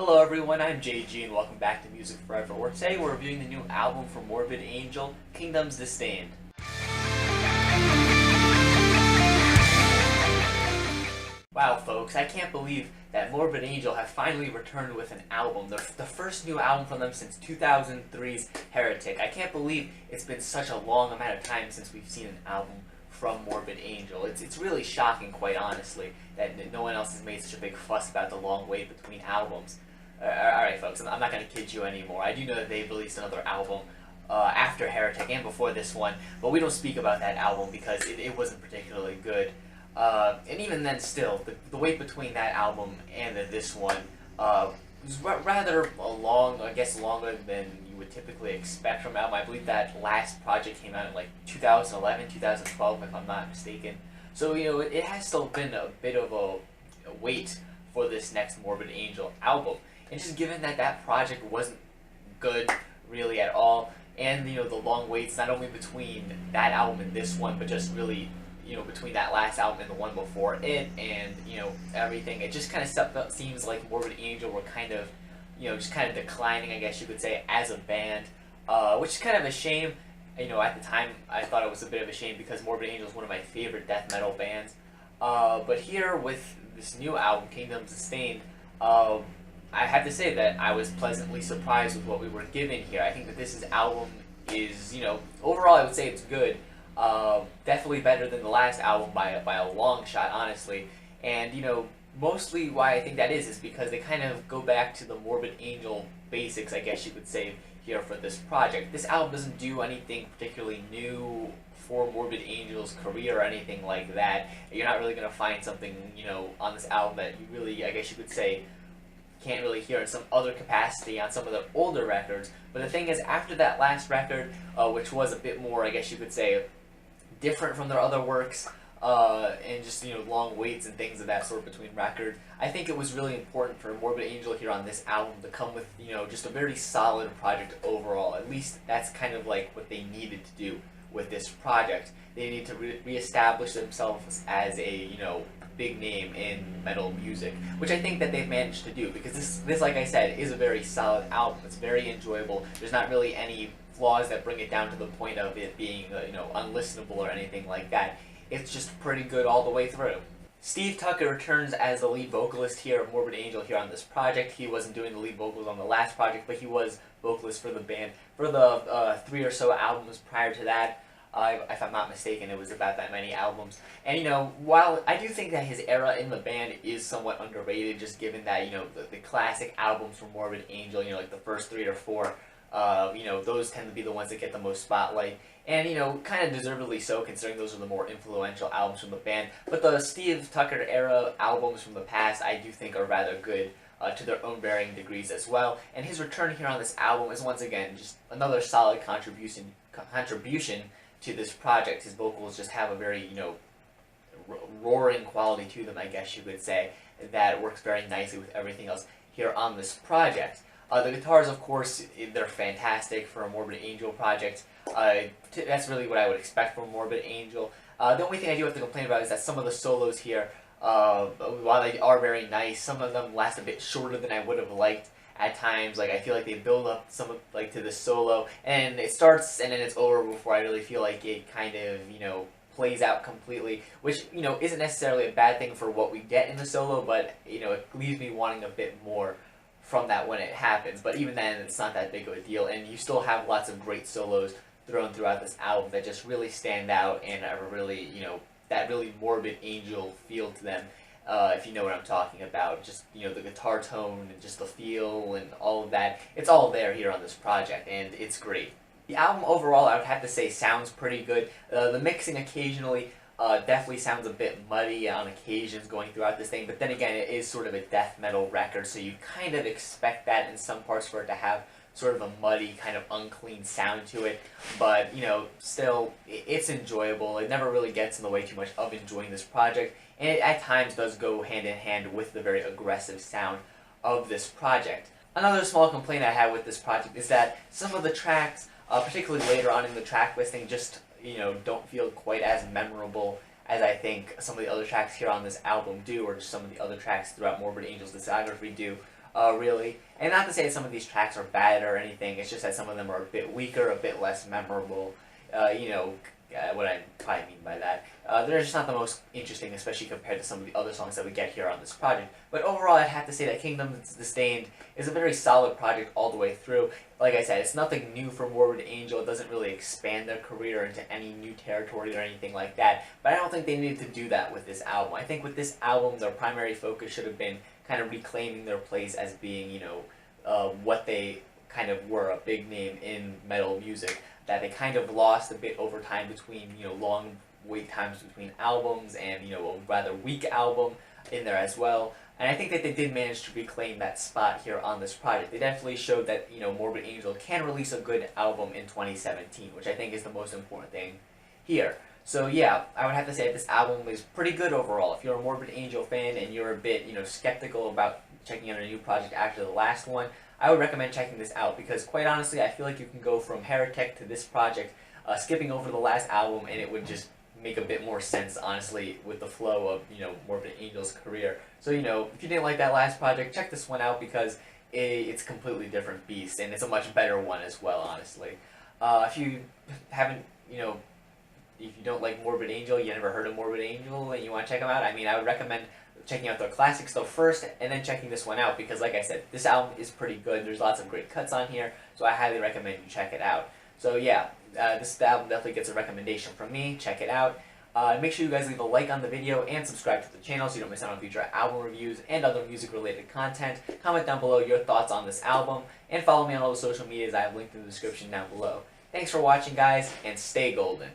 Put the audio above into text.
Hello everyone, I'm JG and welcome back to Music Forever, where today we're reviewing the new album from Morbid Angel, Kingdom's Disdained. Wow folks, I can't believe that Morbid Angel have finally returned with an album, the first new album from them since 2003's Heretic. I can't believe it's been such a long amount of time since we've seen an album from Morbid Angel. It's really shocking, quite honestly, that no one else has made such a big fuss about the long wait between albums. Alright folks, I'm not going to kid you anymore. I do know that they released another album after Heretic and before this one, but we don't speak about that album because it wasn't particularly good. And even then still, the wait between that album and this one was rather long, I guess longer than you would typically expect from an album. I believe that last project came out in like 2011, 2012 if I'm not mistaken. So, you know, it has still been a bit of a wait for this next Morbid Angel album. And just given that that project wasn't good really at all, and you know the long waits not only between that album and this one, but just really between that last album and the one before it, and everything, it just kind of seems like Morbid Angel were kind of just kind of declining, I guess you could say, as a band, which is kind of a shame. At the time I thought it was a bit of a shame because Morbid Angel is one of my favorite death metal bands, but here with this new album, Kingdom's Disdained, I have to say that I was pleasantly surprised with what we were given here. I think that this album is, overall I would say it's good. Definitely better than the last album by a long shot, honestly. And, mostly why I think that is because they kind of go back to the Morbid Angel basics, I guess you could say, here for this project. This album doesn't do anything particularly new for Morbid Angel's career or anything like that. You're not really going to find something, on this album that you really, I guess you could say, can't really hear in some other capacity on some of the older records. But the thing is, after that last record, which was a bit more, I guess you could say, different from their other works, and just long waits and things of that sort between records, I think it was really important for Morbid Angel here on this album to come with just a very solid project overall. At least that's kind of like what they needed to do with this project. They need to reestablish themselves as a big name in metal music, which I think that they've managed to do, because this, like I said, is a very solid album. It's very enjoyable. There's not really any flaws that bring it down to the point of it being unlistenable or anything like that. It's just pretty good all the way through. Steve Tucker returns as the lead vocalist here of Morbid Angel here on this project. He wasn't doing the lead vocals on the last project, but he was vocalist for the band for the 3 or so albums prior to that. If I'm not mistaken, it was about that many albums. And, while I do think that his era in the band is somewhat underrated, just given that, the classic albums from Morbid Angel, like the first 3 or 4, those tend to be the ones that get the most spotlight. And, kind of deservedly so, considering those are the more influential albums from the band. But the Steve Tucker era albums from the past, I do think are rather good, to their own varying degrees as well. And his return here on this album is once again just another solid contribution to this project. His vocals just have a very, roaring quality to them, I guess you could say, that works very nicely with everything else here on this project. The guitars, of course, they're fantastic for a Morbid Angel project. That's really what I would expect from Morbid Angel. The only thing I do have to complain about is that some of the solos here, while they are very nice, some of them last a bit shorter than I would have liked. At times, I feel like they build up to the solo, and it starts and then it's over before I really feel like it kind of, plays out completely, which, isn't necessarily a bad thing for what we get in the solo, but, it leaves me wanting a bit more from that when it happens. But even then, it's not that big of a deal, and you still have lots of great solos thrown throughout this album that just really stand out and are really, that really Morbid Angel feel to them. If you know what I'm talking about, just, the guitar tone and just the feel and all of that, it's all there here on this project, and it's great. The album overall, I would have to say, sounds pretty good. The mixing occasionally definitely sounds a bit muddy on occasions going throughout this thing, but then again, it is sort of a death metal record, so you kind of expect that in some parts for it to have sort of a muddy, kind of unclean sound to it, but, still, it's enjoyable. It never really gets in the way too much of enjoying this project, and it at times does go hand in hand with the very aggressive sound of this project. Another small complaint I have with this project is that some of the tracks, particularly later on in the track listing, just, don't feel quite as memorable as I think some of the other tracks here on this album do, or just some of the other tracks throughout Morbid Angel's discography do. really. And not to say that some of these tracks are bad or anything, it's just that some of them are a bit weaker, a bit less memorable. What I probably mean by that. They're just not the most interesting, especially compared to some of the other songs that we get here on this project. But overall, I'd have to say that Kingdom's Disdained is a very solid project all the way through. Like I said, it's nothing new for Morbid Angel. It doesn't really expand their career into any new territory or anything like that. But I don't think they needed to do that with this album. I think with this album, their primary focus should have been kind of reclaiming their place as being, what they kind of were, a big name in metal music. That they kind of lost a bit over time between, long wait times between albums and, a rather weak album in there as well. And I think that they did manage to reclaim that spot here on this project. They definitely showed that, Morbid Angel can release a good album in 2017, which I think is the most important thing here. So yeah, I would have to say that this album is pretty good overall. If you're a Morbid Angel fan and you're a bit, skeptical about checking out a new project after the last one, I would recommend checking this out because, quite honestly, I feel like you can go from Heretic to this project, skipping over the last album, and it would just make a bit more sense, honestly, with the flow of, Morbid Angel's career. So, if you didn't like that last project, check this one out because it's a completely different beast, and it's a much better one as well, honestly. If you haven't, if you don't like Morbid Angel, you never heard of Morbid Angel, and you want to check them out, I would recommend checking out their classic stuff first and then checking this one out because, like I said, this album is pretty good. There's lots of great cuts on here, so I highly recommend you check it out. So yeah, this album definitely gets a recommendation from me. Check it out. Make sure you guys leave a like on the video and subscribe to the channel so you don't miss out on future album reviews and other music-related content. Comment down below your thoughts on this album, and follow me on all the social medias I have linked in the description down below. Thanks for watching, guys, and stay golden.